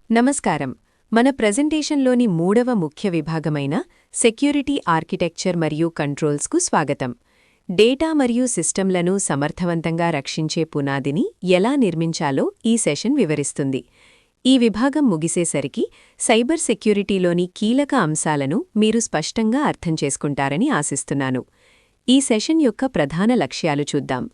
నమస్కారం. మన ప్రెజెంటేషన్లోని మూడవ ముఖ్య విభాగమైన సెక్యూరిటీ ఆర్కిటెక్చర్ మరియు కంట్రోల్స్కు స్వాగతం. డేటా మరియు సిస్టమ్లను సమర్థవంతంగా రక్షించే పునాదిని ఎలా నిర్మించాలో ఈ సెషన్ వివరిస్తుంది. ఈ విభాగం ముగిసేసరికి సైబర్ సెక్యూరిటీలోని కీలక అంశాలను మీరు స్పష్టంగా అర్థం చేసుకుంటారని ఆశిస్తున్నాను. ఈ సెషన్ యొక్క ప్రధాన లక్ష్యాలు చూద్దాం.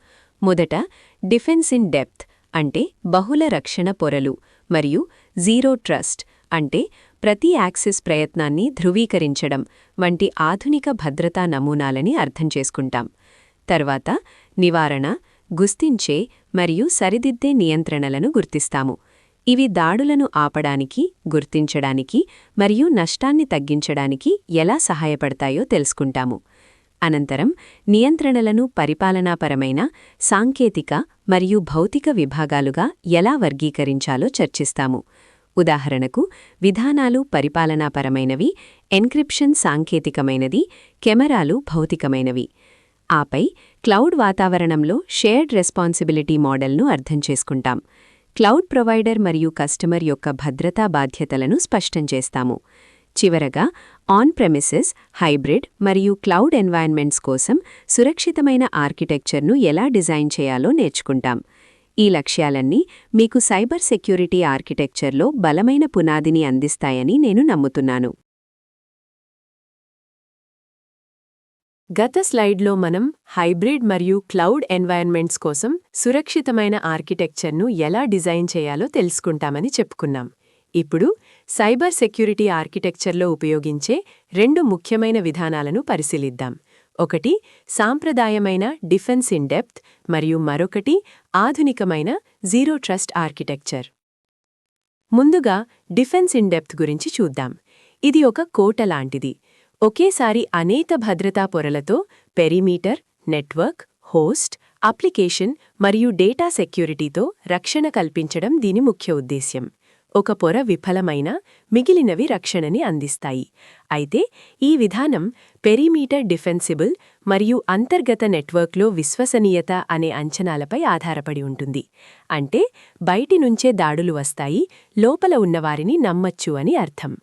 మొదట, డిఫెన్స్ ఇన్ డెప్త్ అంటే బహుళ రక్షణ పొరలు, మరియు జీరో ట్రస్ట్ అంటే ప్రతి యాక్సెస్ ప్రయత్నాన్ని ధృవీకరించడం వంటి ఆధునిక భద్రతా నమూనాలని అర్థం చేసుకుంటాం. తర్వాత, నివారణ, గుర్తించే మరియు సరిదిద్దే నియంత్రణలను గుర్తిస్తాము. ఇవి దాడులను ఆపడానికి, గుర్తించడానికి మరియు నష్టాన్ని తగ్గించడానికి ఎలా సహాయపడతాయో తెలుసుకుంటాము. అనంతరం, నియంత్రణలను పరిపాలనాపరమైన, సాంకేతిక మరియు భౌతిక విభాగాలుగా ఎలా వర్గీకరించాలో చర్చిస్తాము. ఉదాహరణకు, విధానాలు పరిపాలనాపరమైనవి, ఎన్క్రిప్షన్ సాంకేతికమైనది, కెమెరాలు భౌతికమైనవి. ఆపై, క్లౌడ్ వాతావరణంలో షేర్డ్ రెస్పాన్సిబిలిటీ మోడల్ను అర్థం చేసుకుంటాం. క్లౌడ్ ప్రొవైడర్ మరియు కస్టమర్ యొక్క భద్రతా బాధ్యతలను స్పష్టం చేస్తాము. చివరగా, ఆన్ ప్రెమిసెస్, హైబ్రిడ్ మరియు క్లౌడ్ ఎన్వైర్న్మెంట్స్ కోసం సురక్షితమైన ఆర్కిటెక్చర్ను ఎలా డిజైన్ చేయాలో నేర్చుకుంటాం. ఈ లక్ష్యాలన్నీ మీకు సైబర్ సెక్యూరిటీ ఆర్కిటెక్చర్లో బలమైన పునాదిని అందిస్తాయని నేను నమ్ముతున్నాను. గత స్లైడ్లో మనం హైబ్రిడ్ మరియు క్లౌడ్ ఎన్వైర్న్మెంట్స్ కోసం సురక్షితమైన ఆర్కిటెక్చర్ను ఎలా డిజైన్ చేయాలో తెలుసుకుంటామని చెప్పుకున్నాం. ఇప్పుడు, సైబర్ సెక్యూరిటీ ఆర్కిటెక్చర్లో ఉపయోగించే రెండు ముఖ్యమైన విధానాలను పరిశీలిద్దాం. ఒకటి, సాంప్రదాయమైన డిఫెన్స్ ఇన్ డెప్త్ మరియు మరొకటి, ఆధునికమైన జీరో ట్రస్ట్ ఆర్కిటెక్చర్. ముందుగా, డిఫెన్స్ ఇన్ డెప్త్ గురించి చూద్దాం. ఇది ఒక కోట లాంటిది. ఒకేసారి అనేక భద్రతా పొరలతో పెరిమీటర్, నెట్వర్క్, హోస్ట్, అప్లికేషన్ మరియు డేటా సెక్యూరిటీతో రక్షణ కల్పించడం దీని ముఖ్య ఉద్దేశ్యం. ఒక పొర విఫలమైనా మిగిలినవి రక్షణని అందిస్తాయి. అయితే, ఈ విధానం పెరిమీటర్ డిఫెన్సిబుల్ మరియు అంతర్గత నెట్వర్క్లో విశ్వసనీయత అనే అంచనాలపై ఆధారపడి ఉంటుంది. అంటే, బయటి నుంచే దాడులు వస్తాయి, లోపల ఉన్నవారిని నమ్మచ్చు అని అర్థం.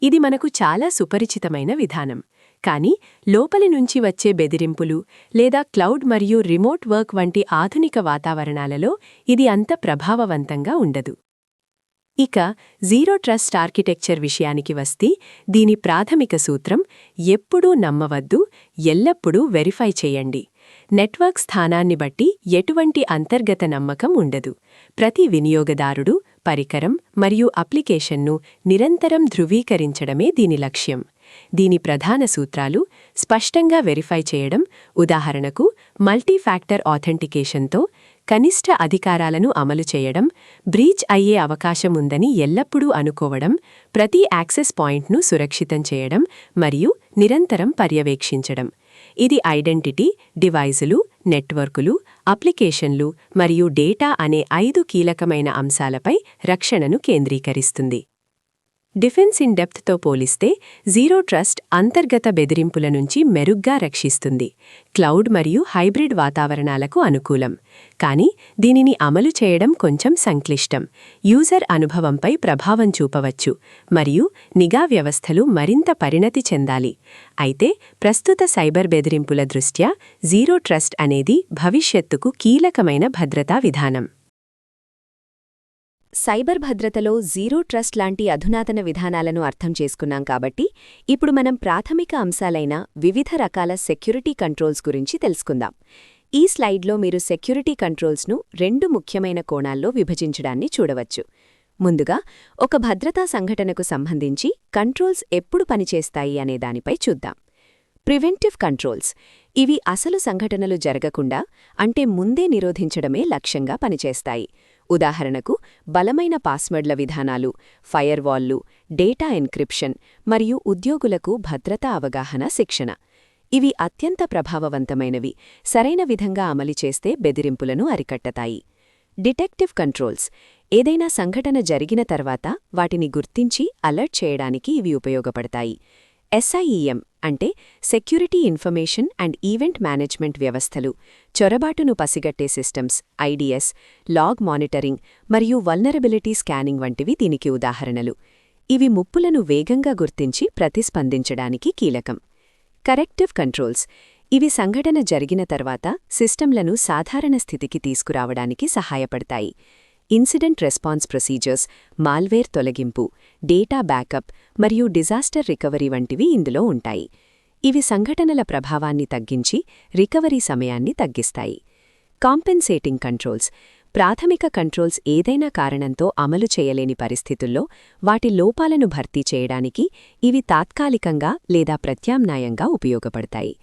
ఇది మనకు చాలా సుపరిచితమైన విధానం. కానీ, లోపలి నుంచి వచ్చే బెదిరింపులు లేదా క్లౌడ్ మరియు రిమోట్ వర్క్ వంటి ఆధునిక వాతావరణాలలో ఇది అంత ప్రభావవంతంగా ఉండదు. ఇక, జీరో ట్రస్ట్ ఆర్కిటెక్చర్ విషయానికి వస్తే, దీని ప్రాథమిక సూత్రం ఎప్పుడూ నమ్మవద్దు, ఎల్లప్పుడూ వెరిఫై చేయండి. నెట్వర్క్ స్థానాన్ని బట్టి ఎటువంటి అంతర్గత నమ్మకం ఉండదు. ప్రతి వినియోగదారుడు, పరికరం మరియు అప్లికేషన్ను నిరంతరం ధృవీకరించడమే దీని లక్ష్యం. దీని ప్రధాన సూత్రాలు స్పష్టంగా వెరిఫై చేయడం, ఉదాహరణకు మల్టీఫ్యాక్టర్ ఆథెంటికేషన్తో కనిష్ట అధికారాలను అమలు చేయడం, బ్రీచ్ అయ్యే అవకాశం ఉందని ఎల్లప్పుడూ అనుకోవడం, ప్రతి యాక్సెస్ పాయింట్ను సురక్షితం చేయడం మరియు నిరంతరం పర్యవేక్షించడం. ఇది ఐడెంటిటీ, డివైజులు, నెట్వర్కులు, అప్లికేషన్లు మరియు డేటా అనే 5 కీలకమైన అంశాలపై రక్షణను కేంద్రీకరిస్తుంది. డిఫెన్స్ ఇన్ డెప్త్తో పోలిస్తే జీరో ట్రస్ట్ అంతర్గత బెదిరింపుల నుంచి మెరుగ్గా రక్షిస్తుంది. క్లౌడ్ మరియు హైబ్రిడ్ వాతావరణాలకు అనుకూలం. కానీ, దీనిని అమలు చేయడం కొంచెం సంక్లిష్టం, యూజర్ అనుభవంపై ప్రభావం చూపవచ్చు మరియు నిఘా వ్యవస్థలు మరింత పరిణతి చెందాలి. అయితే, ప్రస్తుత సైబర్ బెదిరింపుల దృష్ట్యా జీరో ట్రస్ట్ అనేది భవిష్యత్తుకు కీలకమైన భద్రతా విధానం. సైబర్ భద్రతలో జీరో ట్రస్ట్ లాంటి అధునాతన విధానాలను అర్థం చేసుకున్నాం కాబట్టి, ఇప్పుడు మనం ప్రాథమిక అంశాలైన వివిధ రకాల సెక్యూరిటీ కంట్రోల్స్ గురించి తెలుసుకుందాం. ఈ స్లైడ్లో మీరు సెక్యూరిటీ కంట్రోల్స్ను 2 ముఖ్యమైన కోణాల్లో విభజించడాన్ని చూడవచ్చు. ముందుగా, ఒక భద్రతా సంఘటనకు సంబంధించి కంట్రోల్స్ ఎప్పుడు పనిచేస్తాయి అనే దానిపై చూద్దాం. Preventive controls. ఇవి అసలు సంఘటనలు జరగకుండా, అంటే ముందే నిరోధించడమే లక్ష్యంగా పనిచేస్తాయి. ఉదాహరణకు, బలమైన పాస్వర్డ్ల విధానాలు, ఫైర్వాల్లు, డేటా ఎన్క్రిప్షన్ మరియు ఉద్యోగులకు భద్రతా అవగాహన శిక్షణ. ఇవి అత్యంత ప్రభావవంతమైనవి, సరైన విధంగా అమలు చేస్తే బెదిరింపులను అరికట్టతాయి. Detective controls. ఏదైనా సంఘటన జరిగిన తర్వాత వాటిని గుర్తించి అలర్ట్ చేయడానికి ఇవి ఉపయోగపడతాయి. SIEM అంటే security information and event management వ్యవస్థలు, చొరబాటును పసిగట్టే సిస్టమ్స్ ఐడిఎస్, లాగ్ మానిటరింగ్ మరియు వల్నరబిలిటీ స్కానింగ్ వంటివి దీనికి ఉదాహరణలు. ఇవి ముప్పులను వేగంగా గుర్తించి ప్రతిస్పందించడానికి కీలకం. కరెక్టివ్ కంట్రోల్స్ ఇవి సంఘటన జరిగిన తర్వాత సిస్టంలను సాధారణ స్థితికి తీసుకురావడానికి సహాయపడతాయి. ఇన్సిడెంట్ రెస్పాన్స్ ప్రొసీజర్స్, మాల్వేర్ తొలగింపు, డేటా బ్యాకప్ మరియు డిజాస్టర్ రికవరీ వంటివి ఇందులో ఉంటాయి. ఇవి సంఘటనల ప్రభావాన్ని తగ్గించి రికవరీ సమయాన్ని తగ్గిస్తాయి. కాంపెన్సేటింగ్ కంట్రోల్స్ ప్రాథమిక కంట్రోల్స్ ఏదైనా కారణంతో అమలు చేయలేని పరిస్థితుల్లో వాటి లోపాలను భర్తీ చేయడానికి ఇవి తాత్కాలికంగా లేదా ప్రత్యామ్నాయంగా ఉపయోగపడతాయి.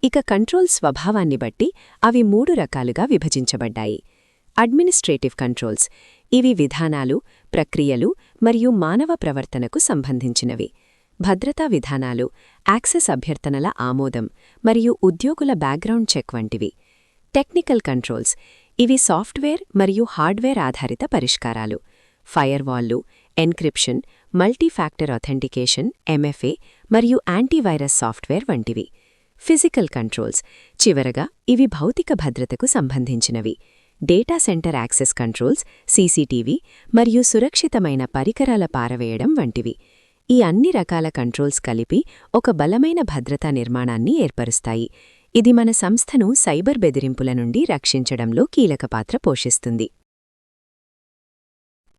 ఇక కంట్రోల్ స్వభావాన్ని బట్టి అవి 3 రకాలుగా విభజించబడ్డాయి. అడ్మినిస్ట్రేటివ్ కంట్రోల్స్ ఇవి విధానాలు, ప్రక్రియలు మరియు మానవ ప్రవర్తనకు సంబంధించినవి. భద్రతా విధానాలు, యాక్సెస్ అభ్యర్థనల ఆమోదం మరియు ఉద్యోగుల బ్యాక్గ్రౌండ్ చెక్ వంటివి. టెక్నికల్ కంట్రోల్స్ ఇవి సాఫ్ట్వేర్ మరియు హార్డ్వేర్ ఆధారిత పరిష్కారాలు. ఫైర్వాల్లు, ఎన్క్రిప్షన్, మల్టీఫ్యాక్టర్ అథెంటికేషన్ ఎంఎఫ్ఏ మరియు యాంటీవైరస్ సాఫ్ట్వేర్ వంటివి. ఫిజికల్ కంట్రోల్స్ చివరగా ఇవి భౌతిక భద్రతకు సంబంధించినవి. Data centre access controls, CCTV మరియు సురక్షితమైన పరికరాల పారవేయడం వంటివి. ఈ అన్ని రకాల కంట్రోల్స్ కలిపి ఒక బలమైన భద్రతా నిర్మాణాన్ని ఏర్పరుస్తాయి. ఇది మన సంస్థను సైబర్ బెదిరింపుల నుండి రక్షించడంలో కీలక పాత్ర పోషిస్తుంది.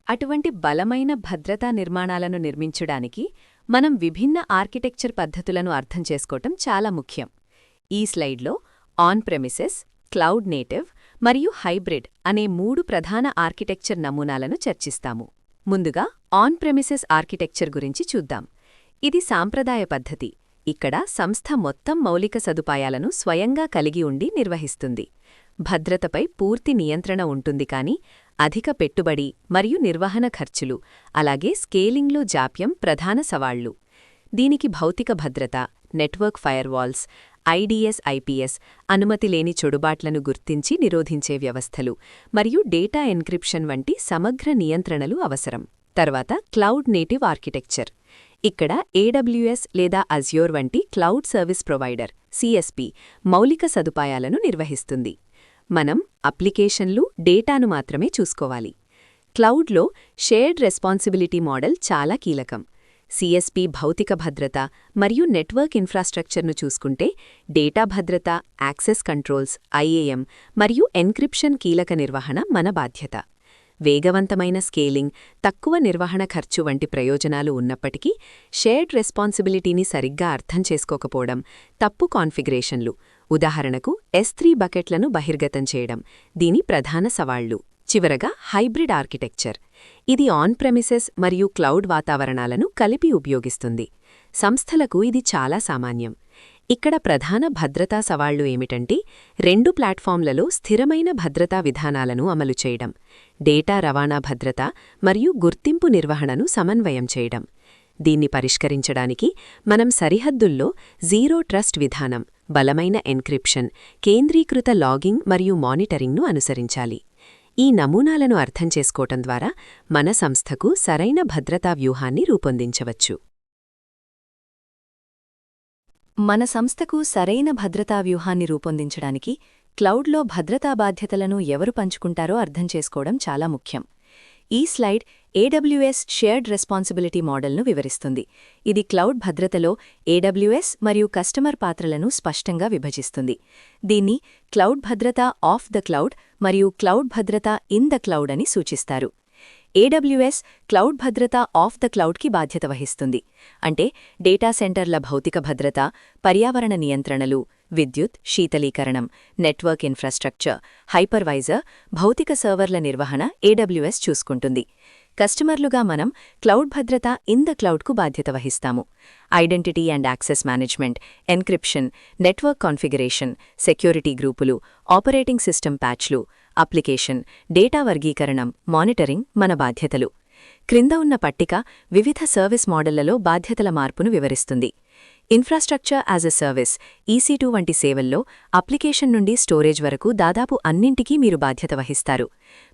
అటువంటి బలమైన భద్రతా నిర్మాణాలను నిర్మించడానికి మనం విభిన్న ఆర్కిటెక్చర్ పద్ధతులను అర్థం చేసుకోవటం చాలా ముఖ్యం. ఈ స్లైడ్లో ఆన్ ప్రెమిసెస్, క్లౌడ్ నేటివ్ మరియు హైబ్రిడ్ అనే 3 ప్రధాన ఆర్కిటెక్చర్ నమూనాలను చర్చిస్తాము. ముందుగా ఆన్ ప్రెమిసెస్ ఆర్కిటెక్చర్ గురించి చూద్దాం. ఇది సాంప్రదాయ పద్ధతి. ఇక్కడ సంస్థ మొత్తం మౌలిక సదుపాయాలను స్వయంగా కలిగి ఉండి నిర్వహిస్తుంది. భద్రతపై పూర్తి నియంత్రణ ఉంటుంది కానీ అధిక పెట్టుబడి మరియు నిర్వహణ ఖర్చులు, అలాగే స్కేలింగ్లో జాప్యం ప్రధాన సవాళ్లు. దీనికి భౌతిక భద్రత, నెట్వర్క్ ఫైర్వాల్స్, ఐడిఎస్ ఐపిఎస్, అనుమతి లేని చొడుబాట్లను గుర్తించి నిరోధించే వ్యవస్థలు మరియు డేటా ఎన్క్రిప్షన్ వంటి సమగ్ర నియంత్రణలు అవసరం. తర్వాత క్లౌడ్ నేటివ్ ఆర్కిటెక్చర్. ఇక్కడ ఏడబ్ల్యూఎస్ లేదా అజ్యూర్ వంటి క్లౌడ్ సర్వీస్ ప్రొవైడర్ సిఎస్పి మౌలిక సదుపాయాలను నిర్వహిస్తుంది. మనం అప్లికేషన్లు, డేటాను మాత్రమే చూసుకోవాలి. క్లౌడ్లో షేర్డ్ రెస్పాన్సిబిలిటీ మోడల్ చాలా కీలకం. సిఎస్పి భౌతిక భద్రత మరియు నెట్వర్క్ ఇన్ఫ్రాస్ట్రక్చర్ను చూసుకుంటే డేటా భద్రత, యాక్సెస్ కంట్రోల్స్, ఐఏఎం మరియు ఎన్క్రిప్షన్ కీలక నిర్వహణ మన బాధ్యత. వేగవంతమైన స్కేలింగ్, తక్కువ నిర్వహణ ఖర్చు వంటి ప్రయోజనాలు ఉన్నప్పటికీ షేర్డ్ రెస్పాన్సిబిలిటీని సరిగ్గా అర్థం చేసుకోకపోవడం, తప్పు కాన్ఫిగరేషన్లు, ఉదాహరణకు S3 బకెట్లను బహిర్గతం చేయడం దీని ప్రధాన సవాళ్లు. చివరగా హైబ్రిడ్ ఆర్కిటెక్చర్. ఇది ఆన్ ప్రెమిసెస్ మరియు క్లౌడ్ వాతావరణాలను కలిపి ఉపయోగిస్తుంది. సంస్థలకు ఇది చాలా సామాన్యం. ఇక్కడ ప్రధాన భద్రతా సవాళ్లు ఏమిటంటే 2 ప్లాట్ఫామ్లలో స్థిరమైన భద్రతా విధానాలను అమలు చేయడం, డేటా రవాణా భద్రత మరియు గుర్తింపు నిర్వహణను సమన్వయం చేయడం. దీన్ని పరిష్కరించడానికి మనం సరిహద్దుల్లో జీరో ట్రస్ట్ విధానం, బలమైన ఎన్క్రిప్షన్, కేంద్రీకృత లాగింగ్ మరియు మానిటరింగ్ను అనుసరించాలి. ఈ నమూనాలను అర్థం చేసుకోవటం ద్వారా మన సంస్థకు సరైన భద్రతా వ్యూహాన్ని రూపొందించవచ్చు. మన సంస్థకు సరైన భద్రతా వ్యూహాన్ని రూపొందించడానికి క్లౌడ్లో భద్రతా బాధ్యతలను ఎవరు పంచుకుంటారో అర్థం చేసుకోవడం చాలా ముఖ్యం. ఈ స్లైడ్ ఏడబ్ల్యూఎస్ షేర్డ్ రెస్పాన్సిబిలిటీ మోడల్ను వివరిస్తుంది. ఇది క్లౌడ్ భద్రతలో ఏడబ్ల్యూఎస్ మరియు కస్టమర్ పాత్రలను స్పష్టంగా విభజిస్తుంది. దీన్ని క్లౌడ్ భద్రత ఆఫ్ ద క్లౌడ్ మరియు క్లౌడ్ భద్రత ఇన్ ద క్లౌడ్ అని సూచిస్తారు. ఏడబ్ల్యూఎస్ క్లౌడ్ భద్రత ఆఫ్ ద క్లౌడ్కి బాధ్యత వహిస్తుంది. అంటే డేటా సెంటర్ల భౌతిక భద్రత, పర్యావరణ నియంత్రణలు, విద్యుత్, శీతలీకరణం, నెట్వర్క్ ఇన్ఫ్రాస్ట్రక్చర్, హైపర్వైజర్, భౌతిక సర్వర్ల నిర్వహణ ఏడబ్ల్యూఎస్ చూసుకుంటుంది. కస్టమర్లుగా మనం క్లౌడ్ భద్రత ఇన్ ద క్లౌడ్కు బాధ్యత వహిస్తాము. Identity and access management, encryption, network configuration, security గ్రూపులు, ఆపరేటింగ్ సిస్టమ్ ప్యాచ్లు, అప్లికేషన్, డేటా వర్గీకరణం, మానిటరింగ్ మన బాధ్యతలు. క్రింద ఉన్న పట్టిక వివిధ సర్వీస్ మోడళ్లలో బాధ్యతల మార్పును వివరిస్తుంది. Infrastructure as a service EC2 వంటి సేవల్లో అప్లికేషన్ నుండి స్టోరేజ్ వరకు దాదాపు అన్నింటికీ మీరు బాధ్యత వహిస్తారు.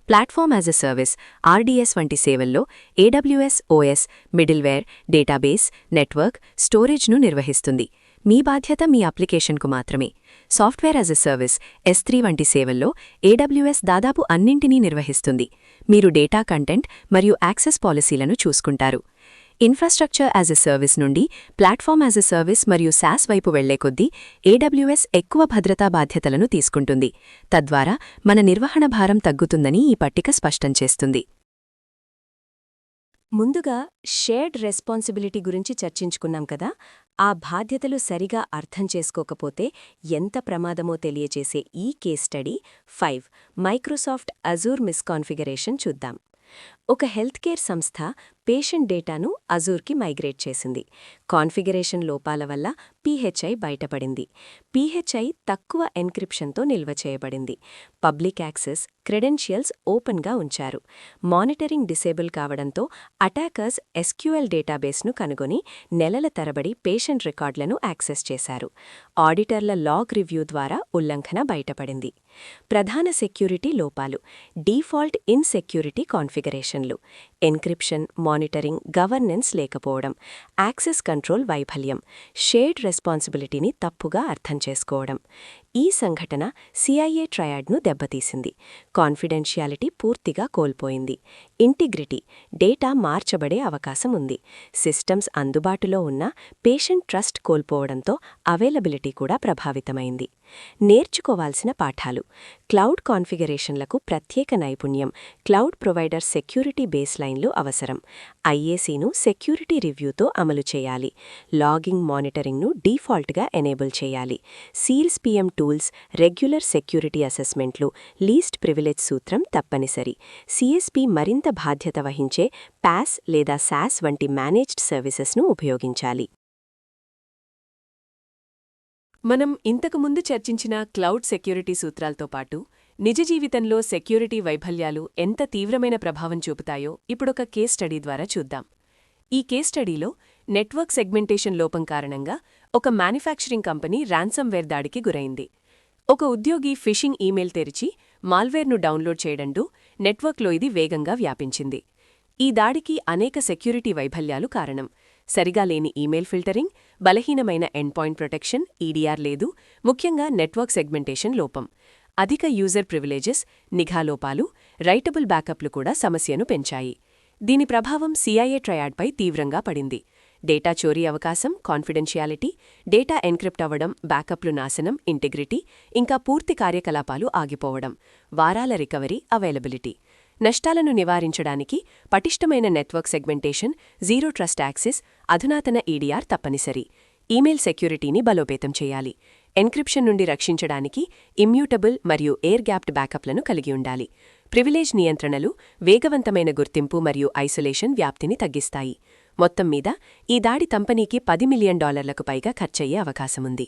Platform as a service RDS వంటి సేవల్లో AWS OS, middleware, database, network, స్టోరేజ్ను నిర్వహిస్తుంది. మీ బాధ్యత మీ అప్లికేషన్కు మాత్రమే. Software as a service S3 వంటి సేవల్లో AWS దాదాపు అన్నింటినీ నిర్వహిస్తుంది. మీరు డేటా కంటెంట్ మరియు యాక్సెస్ పాలసీలను చూసుకుంటారు. ఇన్ఫ్రాస్ట్రక్చర్ యాజ్ ఎ సర్వీస్ నుండి ప్లాట్ఫామ్ యాజ్ ఎ సర్వీస్ మరియు SaaS వైపు వెళ్లే కొద్దీ AWS ఎక్కువ భద్రతా బాధ్యతలను తీసుకుంటుంది. తద్వారా మన నిర్వహణ భారం తగ్గుతుందని ఈ పట్టిక స్పష్టం చేస్తుంది. ముందుగా షేర్డ్ రెస్పాన్సిబిలిటీ గురించి చర్చించుకున్నాం కదా. ఆ బాధ్యతలు సరిగా అర్థం చేసుకోకపోతే ఎంత ప్రమాదమో తెలియచేసే ఈ కేస్ స్టడీ 5 మైక్రోసాఫ్ట్ అజూర్ మిస్కాన్ఫిగరేషన్ చూద్దాం. ఒక హెల్త్కేర్ సంస్థ పేషెంట్ డేటాను అజూర్కి మైగ్రేట్ చేసింది. కాన్ఫిగరేషన్ లోపాల వల్ల PHI బయటపడింది. PHI తక్కువ ఎన్క్రిప్షన్తో నిల్వ చేయబడింది. పబ్లిక్ యాక్సెస్ క్రెడెన్షియల్స్ ఓపెన్గా ఉంచారు. మానిటరింగ్ డిసేబుల్ కావడంతో అటాకర్స్ SQL డేటాబేస్ను కనుగొని నెలల తరబడి పేషెంట్ రికార్డులను యాక్సెస్ చేశారు. ఆడిటర్ల లాగ్ రివ్యూ ద్వారా ఉల్లంఘన బయటపడింది. ప్రధాన సెక్యూరిటీ లోపాలు: డీఫాల్ట్ ఇన్సెక్యూరిటీ కాన్ఫిగరేషన్లు, ఎన్క్రిప్షన్, మానిటరింగ్, గవర్నెన్స్ లేకపోవడం, యాక్సెస్ కంట్రోల్ వైఫల్యం, షేర్డ్ రెస్పాన్సిబిలిటీని తప్పుగా అర్థం చేసుకోవడం. ఈ సంఘటన CIA ట్రయాడ్ను దెబ్బతీసింది. కాన్ఫిడెన్షియాలిటీ పూర్తిగా కోల్పోయింది. ఇంటిగ్రిటీ, డేటా మార్చబడే అవకాశం ఉంది. సిస్టమ్స్ అందుబాటులో ఉన్న పేషెంట్ ట్రస్ట్ కోల్పోవడంతో అవైలబిలిటీ కూడా ప్రభావితమైంది. నేర్చుకోవాల్సిన పాఠాలు: క్లౌడ్ కాన్ఫిగరేషన్లకు ప్రత్యేక నైపుణ్యం, క్లౌడ్ ప్రొవైడర్ సెక్యూరిటీ బేస్లైన్లు అవసరం. IACను సెక్యూరిటీ రివ్యూతో అమలు చేయాలి. లాగింగ్, మానిటరింగ్ను డీఫాల్ట్గా ఎనేబుల్ చేయాలి. సీల్స్ PM టూల్స్, రెగ్యులర్ సెక్యూరిటీ అసెస్మెంట్లు, లీస్ట్ ప్రివిలేజ్ సూత్రం తప్పనిసరి. CSP మరింత బాధ్యత వహించే PaaS లేదా SaaS వంటి మేనేజ్డ్ సర్వీసెస్ను ఉపయోగించాలి. మనం ఇంతకుముందు చర్చించిన క్లౌడ్ సెక్యూరిటీ సూత్రాలతో పాటు నిజ జీవితంలో సెక్యూరిటీ వైఫల్యాలు ఎంత తీవ్రమైన ప్రభావం చూపుతాయో ఇప్పుడొక కేస్ స్టడీ ద్వారా చూద్దాం. ఈ కేస్ స్టడీలో నెట్వర్క్ సెగ్మెంటేషన్ లోపం కారణంగా ఒక మ్యానుఫ్యాక్చరింగ్ కంపెనీ ర్యాన్సమ్వేర్ దాడికి గురైంది. ఒక ఉద్యోగి ఫిషింగ్ ఈమెయిల్ తెరిచి మాల్వేర్ను డౌన్లోడ్ చేయడంతో నెట్వర్క్లో ఇది వేగంగా వ్యాపించింది. ఈ దాడికి అనేక సెక్యూరిటీ వైఫల్యాలు కారణం. సరిగా లేని ఈమెయిల్ ఫిల్టరింగ్, బలహీనమైన ఎండ్పాయింట్ ప్రొటెక్షన్, EDR లేదు, ముఖ్యంగా నెట్వర్క్ సెగ్మెంటేషన్ లోపం. అధిక యూజర్ ప్రివిలేజెస్, నిఘా లోపాలు, రైటబుల్ బ్యాకప్లు కూడా సమస్యను పెంచాయి. దీని ప్రభావం CIA ట్రయాడ్పై తీవ్రంగా పడింది. డేటా చోరీ అవకాశం, కాన్ఫిడెన్షియాలిటీ, డేటా ఎన్క్రిప్ట్ అవ్వడం, బ్యాకప్లు నాశనం, ఇంటిగ్రిటీ, ఇంకా పూర్తి కార్యకలాపాలు ఆగిపోవడం, వారాల రికవరీ, అవైలబిలిటీ. నష్టాలను నివారించడానికి పటిష్టమైన network segmentation, zero trust access, అధునాతన EDR తప్పనిసరి. ఈమెయిల్ సెక్యూరిటీని బలోపేతం చేయాలి. ఎన్క్రిప్షన్ నుండి రక్షించడానికి ఇమ్యూటబుల్ మరియు ఎయిర్ గ్యాప్డ్ బ్యాకప్లను కలిగి ఉండాలి. ప్రివిలేజ్ నియంత్రణలు వేగవంతమైన గుర్తింపు మరియు ఐసోలేషన్ వ్యాప్తిని తగ్గిస్తాయి. మొత్తం మీద ఈ దాడి కంపెనీకి $10 మిలియన్ పైగా ఖర్చయ్యే అవకాశముంది.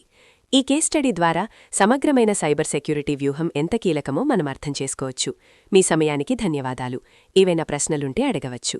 ఈ కేస్ స్టడీ ద్వారా సమగ్రమైన సైబర్ సెక్యూరిటీ వ్యూహం ఎంత కీలకమో మనం అర్థం చేసుకోవచ్చు. మీ సమయానికి ధన్యవాదాలు. ఏవైనా ప్రశ్నలుంటే అడగవచ్చు.